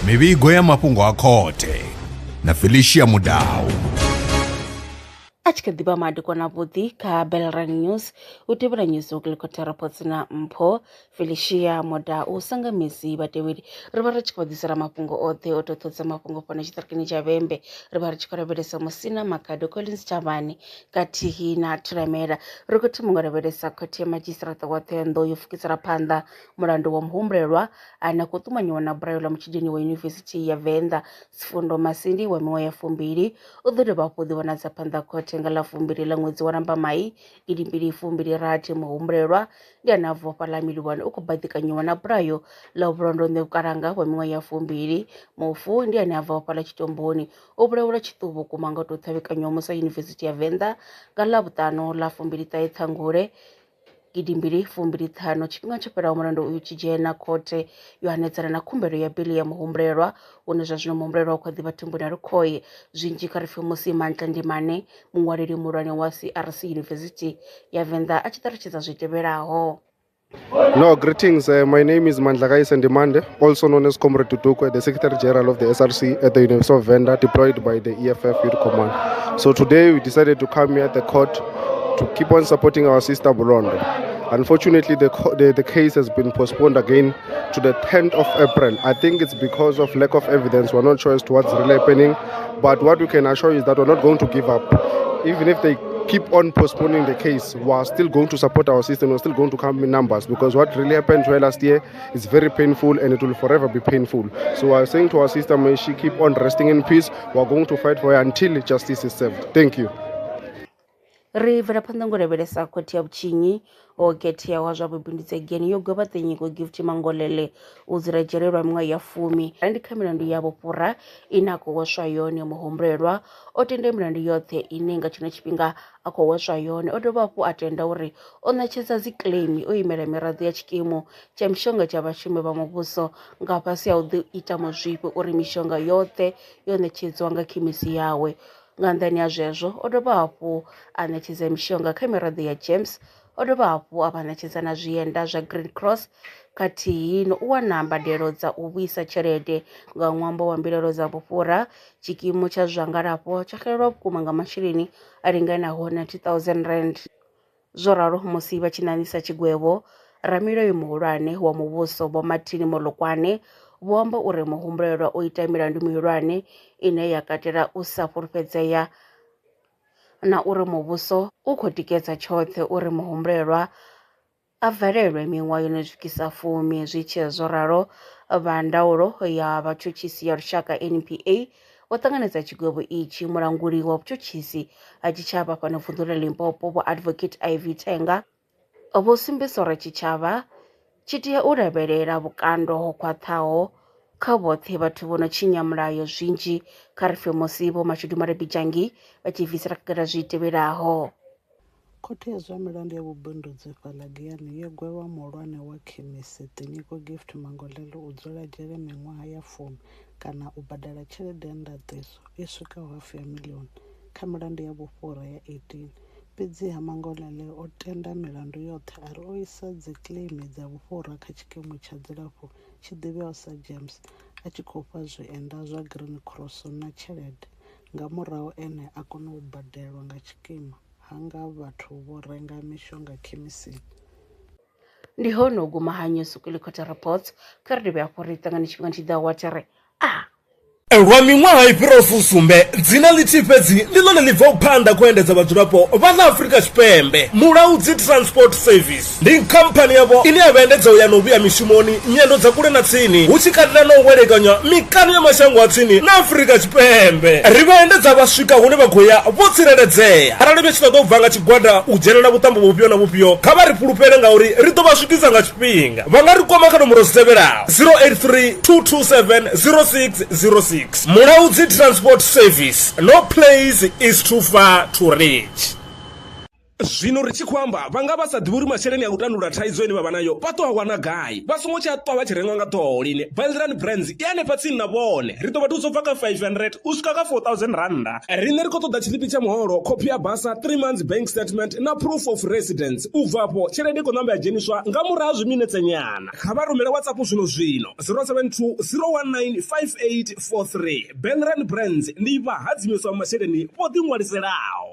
mivhigo ya mafhungo a khothe na Felicia Mudau. A tshi kha ḓivha madekwana vhuḓi kha Belrand News u tevhela news u kilikota reports na mpho Felicia Mudau sanga misi vhatevheli ri vha ri tshi khou ḓisela mafhungo oṱhe o toṱhodza mafhungo fhano tshiṱirikini tsha Vhembe ri vha ri tshi khou lavhelesa Musina Makhado Collins Chavani khathihi na Thulamela ri khou thoma u lavhelesa khothe ya madzhisiṱiraṱa wa Thohoyandou yo pfukisela phanḓa mulandu wa muhumbulelwa ane a khou ṱumanyiwa na Brayo ḽa mutshidini wa Yunivesithi ya Venḓa Sifundo Masindi wa miṅwaha ya 2 u ḓo dovha hafhu ḓivhonadza phanḓa khothe nga ḽa 2 ḽa ṅwedzi wa Lambamai 2026 muhumbulelwa ndi ane a vhofha ḽa Miliwane u khou baḓikanyiwa na Brayo ḽa vhulondolwe vhukalanga wa miṅwaha ya 2 mufu ndi ane a vhofha ḽa Tshitomboni u vhulaula tshiṱuku vhukuma nga u tou ṱhavhekanywa musa Yunivesithi ya Venḓa nga ḽavhuṱanu ḽa 29 Ṱhangule 2025 tshifhinga tsho fhelaho mulandu uyu tshi dzhena khothe yo hanedzana na khumbelo ya biḽi ya muhumbulelwa une zwa zwino muhumbulelwa u khou ḓivha thumbuni ya Lukhoye zwinzhi kha ri pfhi musi Mantle Ndimane muṅwaleli muhulwane wa CRC University ya Venḓa a tshi ṱalutshedza zwi tevhelaho. No, greetings. My name is Mandlakaisa Ndimande, also known as Comrade Tutukwe, the Secretary General of the SRC at the University of Venḓa, deployed by the EFF Youth Command. So today we decided to come here at the court to keep on supporting our sister Bulondo. Unfortunately, the case has been postponed again to the 10th of April. I think it's because of lack of evidence. We're not sure as to what's really happening. But what we can assure you is that we're not going to give up. Even if they keep on postponing the case, we're still going to support our system. We're still going to come in numbers, because what really happened to her last year is very painful and it will forever be painful. So I'm saying to our sister, may she keep on resting in peace. We're going to fight for her until justice is served. Thank you. Ri bvela phanḓa ngo lavhelesa khothe ya vhutshinyi o khetheaho zwa vhubindudzi again yo gwevha nyiko Gift Mangolele u dzula dzhele lwa miṅwaha ya 10 ndi kha milandu ya vhufhura ine a khou weswa yone muhumbulelwa o tenda milandu yoṱhe ine nga tshino tshifhinga a khou weswa yone o dovha hafhu a tenda uri o ṋetshedza dzi claim o imela miraḓo ya tshikimu tsha mishonga tsha vhashumi vha muvhuso nga fhasi ha u ḓi ita muzwifhi uri mishonga yoṱhe yo ṋetshedzwa nga khemisi yawe. Nga nnḓani ha zwezwo o dovha hafhu a ṋetshedza mishonga kha miraḓo ya James o dovha hafhu a vha ṋetshedza na zwienda zwa Green Cross khathihi no u wana mbadelo dza u vhuisa tshelede nga ṅwambo wa mbilaelo dza vhufhura. Tshikimu tsha zwa ngalafho tsha xelelwa vhukuma nga masheleni a linganaho 90,000 rand. Zwo ralo musi vha tshi ṋaṋisa tshigwevho ramilayo muhulwane wa muvhuso Vho Martin Molokwane vho amba uri muhumbulelwa o ita milandu mihulwane ine ya katela u sa fhulufhedzea na uri muvhuso u khou tikedza tshoṱhe uri muhumbulelwa a valelwe miṅwaha yo no swikisa 10. Zwi tshi zwo ralo vha ndaulo ya vhatshutshisi ya lushaka NPA vho ṱanganedza tshigwevho itshi. Mulanguli wa vhutshutshisi ha tshitshavha fhano vunḓu ḽa Limpopo Vho Advocate Ivy Tenga vho sumbedzisa uri tshitshavha tshi tea u lavhelela vhukando ho khwaṱhaho kha vhoṱhe vhathu vho no tshinya mulayo zwinzhi kha ri pfhi musi Vho Mashudu Marabitshangi vha tshi bvisela khagala zwi tevhelaho. Khothe ya zwa milandu ya vhubindudzi fhaḽa Giyani yo gwevha muhulwane wa khemisi Nyiko Gift Mangolele u dzula dzhele miṅwaha ya 10 kana u badela tshelede ya ndaṱiso i swikaho R500,000 kha milandu ya vhufhura ya 18. Fhedziha Mangolele o tenda milandu yoṱhe a ri o isa dzi claim dza vhufhura kha tshikimu tsha dzilafho tshi ḓivheaho sa James a tshi khou fha zwienda zwa Green Cross na tshelede nga murahu ene a kona u badelwa nga tshikimu hanga vhathu vho renga mishonga khemisini. Ndi hono guma ha News Kilikota Reports kha ri dovhe hafhu ri ṱangane tshifhinga tshi ḓaho wa tere lwa miṅwaha i fhiraho fusumbe dzina ḽithihi fhedzi ndi ḽone ḽi bvaho phanḓa khou endedza vhadzulapo vha ḽa Afrika Tshipembe. Mulaudzi Transport Service ndi khamphani yavho ine ya vha endedza u ya na u vhuya mishumoni nyendo dza kule na tsini hu tshi katela na u welekanywa mikano ya mashango a tsini na Afrika Tshipembe. Ri vha endedza vha swika hune vha khou ya vho tsireledzea. Arali vha tshi ṱoḓa u bva nga tshigwada u dzhenelela vhuṱambo vhufhio na vhufhio kha vha ri fhulufhele ngauri ri ḓo vha swikisa nga tshifhinga. Vha nga ri kwama kha nomboro dzi tevhelaho 083 227 0606. Mulaudzi Transport Service. No place is too far to reach. zwino ri tshi khou amba vha nga vha sa ḓivhi uri masheleni a u tandulula thaidzo ine vha vha nayo vha ṱo a wana gai vha songo tsha ṱwa vha tshi renga nga ṱhoho lini. Bellrun Brands i hanefha tsini na vhone ri ḓo vha thusa u bva kha 500 u swika kha 4000 randa. Riṋe ri khou ṱoḓa tshiḽipi tsha muholo, khophi ya basa, 3 months bank statement na proof of residence. U bvapo tshelede i khou ṋamba ya dzheniswa nga murahu ha zwiminetse nyana. Kha vha rumele WhatsApp zwino 072 019 5843. Bellrun Brands ndi vha hadzimiswa masheleni vho ḓi ṅwaliselaho.